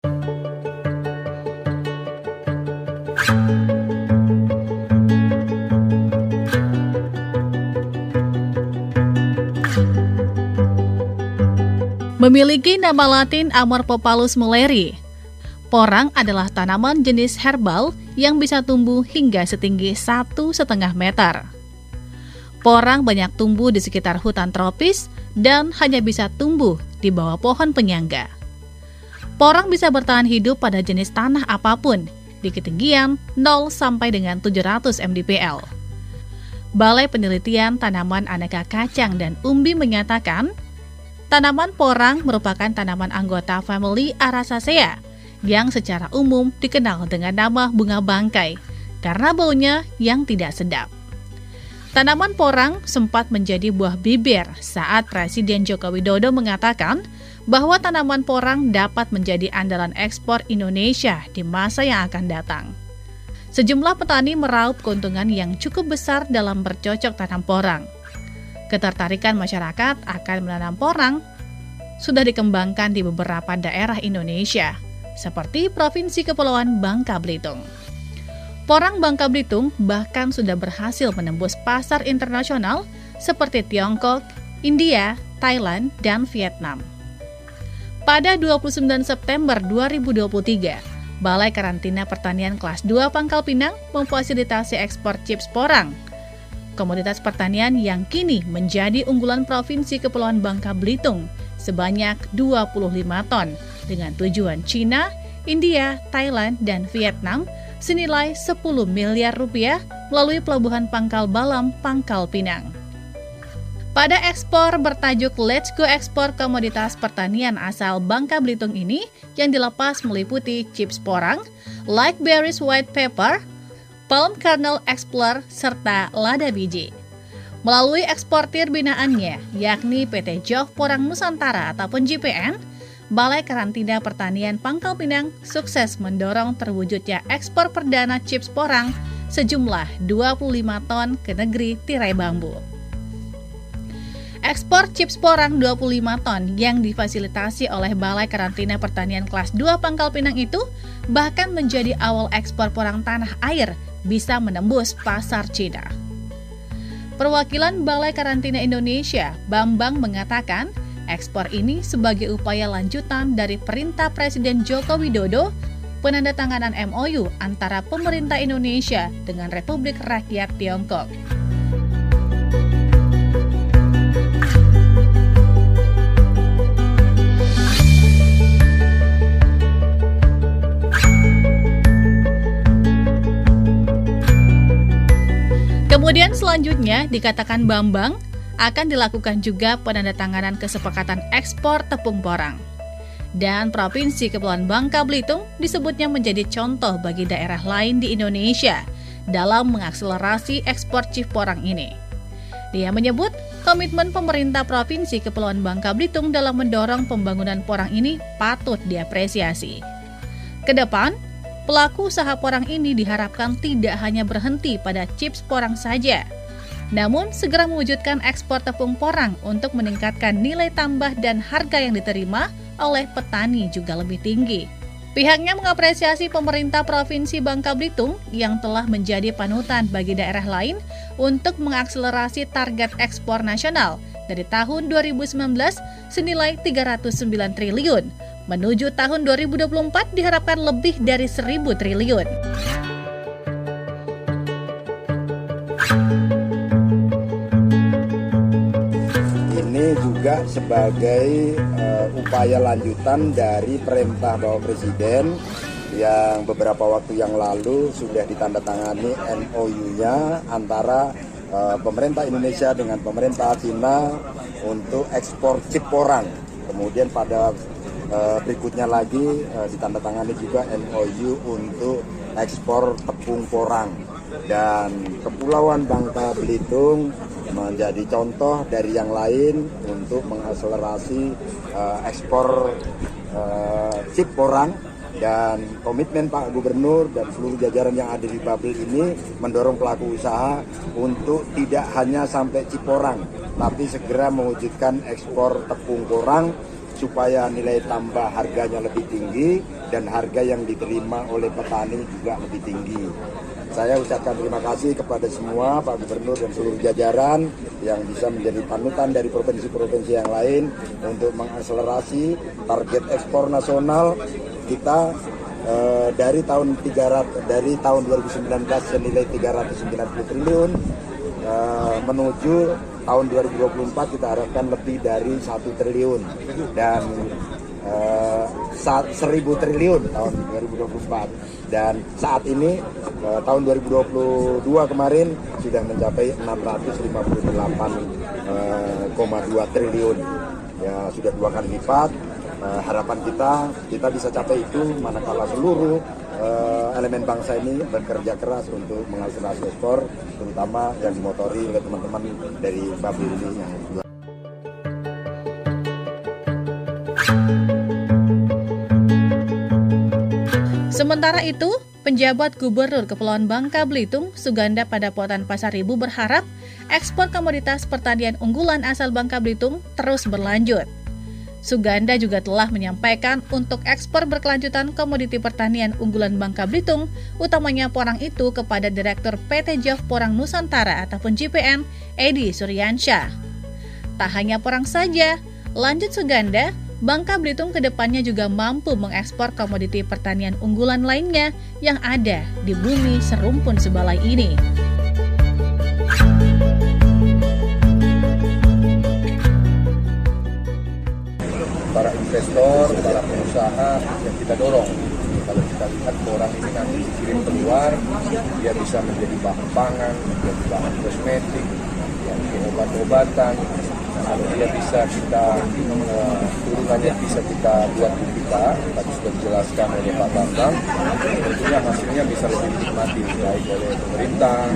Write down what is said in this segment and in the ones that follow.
Memiliki nama latin Amorphophallus mulleri. Porang adalah tanaman jenis herbal yang bisa tumbuh hingga setinggi 1,5 meter. Porang banyak tumbuh di sekitar hutan tropis dan hanya bisa tumbuh di bawah pohon penyangga. Porang bisa bertahan hidup pada jenis tanah apapun di ketinggian 0 sampai dengan 700 mdpl. Balai Penelitian Tanaman Aneka Kacang dan Umbi menyatakan, tanaman porang merupakan tanaman anggota famili Araceae yang secara umum dikenal dengan nama bunga bangkai karena baunya yang tidak sedap. Tanaman porang sempat menjadi buah bibir saat Presiden Joko Widodo mengatakan bahwa tanaman porang dapat menjadi andalan ekspor Indonesia di masa yang akan datang. Sejumlah petani meraup keuntungan yang cukup besar dalam bercocok tanam porang. Ketertarikan masyarakat akan menanam porang sudah dikembangkan di beberapa daerah Indonesia, seperti Provinsi Kepulauan Bangka Belitung. Porang Bangka Belitung bahkan sudah berhasil menembus pasar internasional seperti Tiongkok, India, Thailand, dan Vietnam. Pada 29 September 2023, Balai Karantina Pertanian Kelas 2 Pangkal Pinang memfasilitasi ekspor chips porang, komoditas pertanian yang kini menjadi unggulan Provinsi Kepulauan Bangka Belitung sebanyak 25 ton dengan tujuan Cina, India, Thailand, dan Vietnam senilai 10 miliar rupiah melalui Pelabuhan Pangkal Balam, Pangkal Pinang. Pada ekspor bertajuk Let's Go Ekspor Komoditas Pertanian asal Bangka Belitung ini yang dilepas meliputi chips porang, like berries white pepper, palm kernel explorer, serta lada biji. Melalui eksportir binaannya, yakni PT Jov Porang Nusantara ataupun JPN, Balai Karantina Pertanian Pangkal Pinang sukses mendorong terwujudnya ekspor perdana chips porang sejumlah 25 ton ke negeri tirai bambu. Ekspor chips porang 25 ton yang difasilitasi oleh Balai Karantina Pertanian Kelas 2 Pangkal Pinang itu bahkan menjadi awal ekspor porang tanah air bisa menembus pasar Cina. Perwakilan Balai Karantina Indonesia, Bambang, mengatakan ekspor ini sebagai upaya lanjutan dari perintah Presiden Joko Widodo penandatanganan MOU antara pemerintah Indonesia dengan Republik Rakyat Tiongkok. Kemudian selanjutnya dikatakan Bambang akan dilakukan juga penandatanganan kesepakatan ekspor tepung porang. Dan Provinsi Kepulauan Bangka Belitung disebutnya menjadi contoh bagi daerah lain di Indonesia dalam mengakselerasi ekspor chips porang ini. Dia menyebut komitmen pemerintah Provinsi Kepulauan Bangka Belitung dalam mendorong pembangunan porang ini patut diapresiasi. Kedepan, pelaku usaha porang ini diharapkan tidak hanya berhenti pada chips porang saja, namun segera mewujudkan ekspor tepung porang untuk meningkatkan nilai tambah dan harga yang diterima oleh petani juga lebih tinggi. Pihaknya mengapresiasi pemerintah Provinsi Bangka Belitung yang telah menjadi panutan bagi daerah lain untuk mengakselerasi target ekspor nasional dari tahun 2019 senilai 309 triliun. Menuju tahun 2024 diharapkan lebih dari 1.000 triliun. Ini juga sebagai upaya lanjutan dari perintah Bapak Presiden yang beberapa waktu yang lalu sudah ditandatangani MOU-nya antara pemerintah Indonesia dengan pemerintah Cina untuk ekspor chips porang. Kemudian pada berikutnya lagi ditandatangani juga MOU untuk ekspor tepung porang, dan Kepulauan Bangka Belitung menjadi contoh dari yang lain untuk mengakselerasi ekspor chips porang, dan komitmen Pak Gubernur dan seluruh jajaran yang ada di Babel ini mendorong pelaku usaha untuk tidak hanya sampai chips porang, tapi segera mewujudkan ekspor tepung porang supaya nilai tambah harganya lebih tinggi dan harga yang diterima oleh petani juga lebih tinggi. Saya ucapkan terima kasih kepada semua Pak Gubernur dan seluruh jajaran yang bisa menjadi panutan dari provinsi-provinsi yang lain untuk mengakselerasi target ekspor nasional kita dari tahun 2019 senilai 390 triliun menuju tahun 2024 kita harapkan lebih dari 1 triliun dan 1.000 triliun tahun 2024 dan saat ini tahun 2022 kemarin sudah mencapai 658,2 triliun ya, sudah 2 kali lipat. Harapan kita bisa capai itu manakala seluruh elemen bangsa ini bekerja keras untuk mengakselerasi ekspor, terutama yang dimotori oleh teman-teman dari Babil ini yang Sementara itu, penjabat Gubernur Kepulauan Bangka Belitung, Suganda Padapotan Pasaribu berharap ekspor komoditas pertanian unggulan asal Bangka Belitung terus berlanjut. Suganda juga telah menyampaikan untuk ekspor berkelanjutan komoditi pertanian unggulan Bangka Belitung, utamanya porang itu kepada Direktur PT JOF Porang Nusantara ataupun JPN, Edi Suryansyah. Tak hanya porang saja, lanjut Suganda, Bangka Belitung kedepannya juga mampu mengekspor komoditi pertanian unggulan lainnya yang ada di bumi serumpun sebalai ini. Para investor, para pengusaha yang kita dorong. Kalau kita lihat porang ini nanti dikirim keluar, dia bisa menjadi bahan pangan, menjadi bahan kosmetik, obat-obatan. Kalau dia bisa kita turunannya bisa kita buat di kita, tadi sudah dijelaskan oleh Pak Bambang, tentunya hasilnya bisa lebih dinikmati baik oleh pemerintah,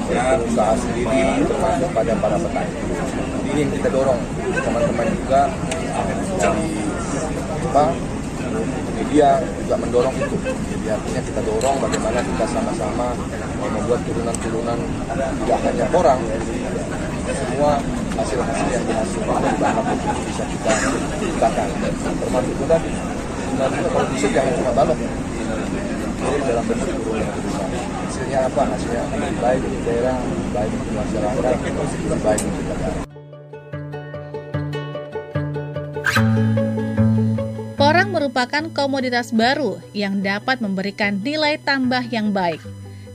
oleh usaha sendiri, termasuk pada para petani. Ini yang kita dorong, teman-teman juga dari media juga mendorong itu. Jadi artinya kita dorong bagaimana kita sama-sama membuat turunan-turunan tidak hanya porang, semua hasil-hasil yang dihasilkan dari Bangka Belitung bisa kita gunakan. Termasuk itu tadi, kalau bisa jangan cuma balok, kirim dalam bentuk turunan yang besar. Hasilnya apa? Hasilnya lebih baik untuk daerah, lebih baik untuk masyarakat, lebih baik untuk negara. Porang merupakan komoditas baru yang dapat memberikan nilai tambah yang baik,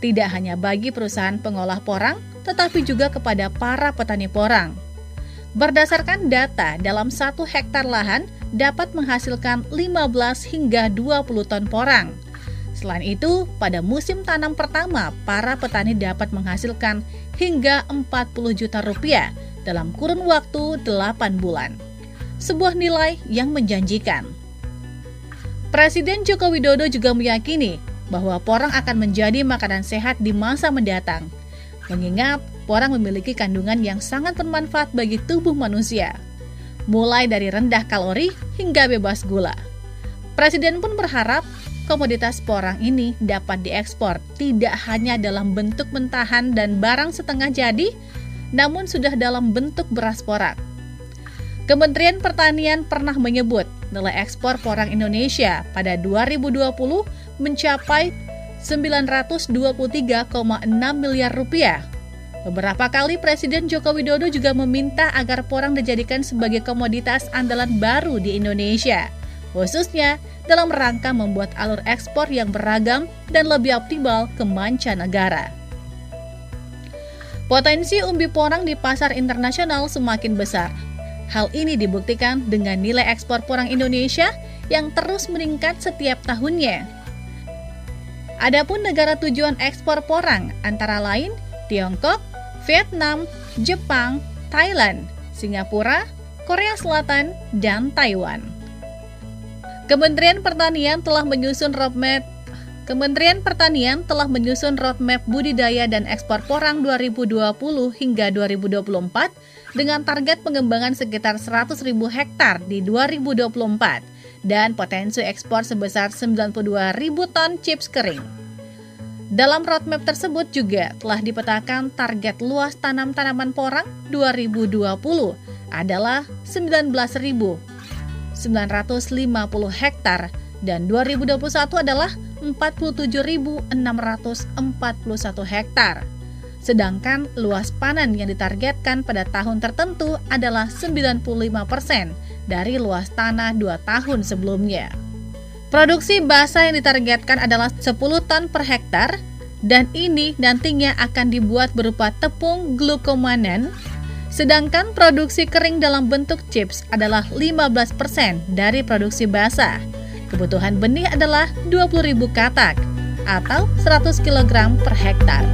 tidak hanya bagi perusahaan pengolah porang, tetapi juga kepada para petani porang. Berdasarkan data, dalam 1 hektar lahan dapat menghasilkan 15 hingga 20 ton porang. Selain itu, pada musim tanam pertama, para petani dapat menghasilkan hingga 40 juta rupiah dalam kurun waktu 8 bulan. Sebuah nilai yang menjanjikan. Presiden Joko Widodo juga meyakini bahwa porang akan menjadi makanan sehat di masa mendatang. Mengingat porang memiliki kandungan yang sangat bermanfaat bagi tubuh manusia, mulai dari rendah kalori hingga bebas gula. Presiden pun berharap komoditas porang ini dapat diekspor tidak hanya dalam bentuk mentahan dan barang setengah jadi, namun sudah dalam bentuk beras porang. Kementerian Pertanian pernah menyebut nilai ekspor porang Indonesia pada 2020 mencapai 923,6 miliar rupiah. Beberapa kali Presiden Joko Widodo juga meminta agar porang dijadikan sebagai komoditas andalan baru di Indonesia, khususnya dalam rangka membuat alur ekspor yang beragam dan lebih optimal ke mancanegara. Potensi umbi porang di pasar internasional semakin besar. Hal ini dibuktikan dengan nilai ekspor porang Indonesia yang terus meningkat setiap tahunnya. Adapun negara tujuan ekspor porang antara lain Tiongkok, Vietnam, Jepang, Thailand, Singapura, Korea Selatan, dan Taiwan. Kementerian Pertanian telah menyusun roadmap budidaya dan ekspor porang 2020 hingga 2024 dengan target pengembangan sekitar 100.000 hektar di 2024 dan potensi ekspor sebesar 92.000 ton chips kering. Dalam roadmap tersebut juga telah dipetakan target luas tanam tanaman porang 2020 adalah 19.000 hektar dan 2021 adalah 47.641 hektar. Sedangkan luas panen yang ditargetkan pada tahun tertentu adalah 95% dari luas tanah 2 tahun sebelumnya. Produksi basa yang ditargetkan adalah 10 ton per hektar, dan ini nantinya akan dibuat berupa tepung glukomanen, sedangkan produksi kering dalam bentuk chips adalah 15% dari produksi basa. Kebutuhan benih adalah 20.000 katak atau 100 kg per hektar.